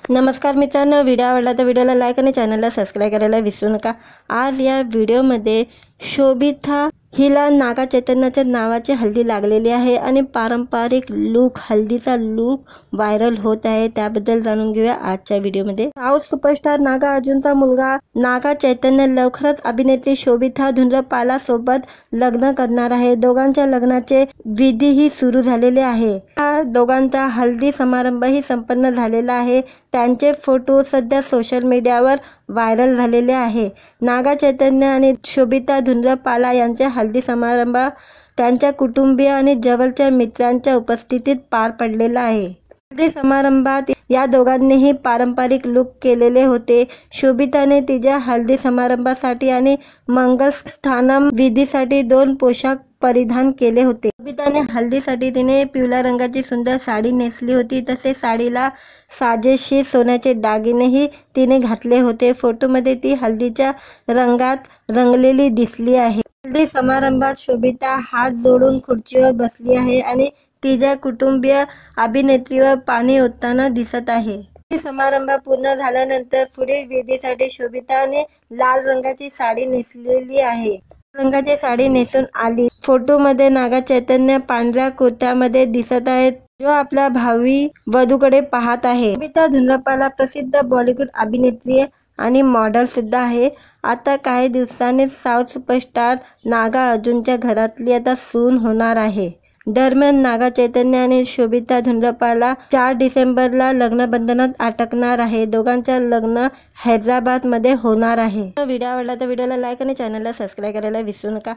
नमस्कार मित्रांनो, व्हिडिओ आवडला तर व्हिडिओला लाईक आणि चॅनलला सबस्क्राइब करायला विसरू नका। आज या व्हिडिओमध्ये शोभिता हिला नागा चैतन्याच्या नावाची हल्दी लागलेली आहे आणि पारंपरिक लुक हल्दीचा लुक व्हायरल होत आहे, त्याबद्दल जाणून घेऊया आजच्या व्हिडिओमध्ये। साऊथ सुपरस्टार नागा अर्जुनचा मुलगा नागा चैतन्य लवकरच अभिनेत्री शोभिता धुंद्रपाला सोबत लग्न करणार आहे। दोघांच्या लग्नाचे विधीही सुरू झालेले आहे। या दोघांचा हल्दी समारंभही संपन्न झालेला आहे। त्यांचे फोटो सध्या सोशल मीडियावर व्हायरल झालेले आहे। नागा चैतन्य आणि शोभिता धुंद्रपाला यांचा हल्दी समारंभ त्यांच्या कुटुंबीय आणि जवळच्या मित्रांच्या उपस्थितीत पार पडलेला आहे। हल्दी समारंभात या दोघांनीही पारंपरिक लुक केलेले होते। शोभिताने तिच्या हल्दी समारंभासाठी आणि मंगलस्थानम विधीसाठी 2 पोशाख परिधान केले होते। शोभिताने हल्दीसाठी तिने पिवळ्या रंगाची सुंदर साडी नेसली होती, तसेच साडीला साजेशी सोन्याचे दागिनेही तिने घातले होते। फोटोमध्ये ती हल्दीच्या रंगात रंगलेली दिसली आहे। हल्दी समारंभात शोभिता हात जोडून खुर्चीवर बसली आहे आणि तिच्या कुटुंबीय अभिनेत्रीवर पाणी ओतताना दिसत आहे। हल्दी समारंभ पूर्ण झाल्यानंतर पुढील विधीसाठी शोभिताने लाल रंगाची साडी नेसलेली आहे। रंगाची साडी नेसून आली। फोटोमध्ये नागा चैतन्य पांढऱ्या कुर्त्यामध्ये दिसत आहेत, जो आपल्या भावी वधूकडे पाहत आहे। शोभिता धुंद्रपाला प्रसिद्ध बॉलिवूड अभिनेत्री आणि मॉडेल सुद्धा आहे। आता काही दिवसांनी साऊथ सुपरस्टार नागा अर्जुनच्या घरातली आता सून होणार आहे। दरम्यान नागा चैतन्य आणि शोभिता धुंद्रपाला 4 डिसेंबरला लग्नबंधनात अटकणार आहे। दोघांचे लग्न हैदराबाद मध्ये होणार आहे। व्हिडिओ आवडला तर व्हिडिओला लाईक आणि चॅनलला सबस्क्राइब करायला विसरू नका।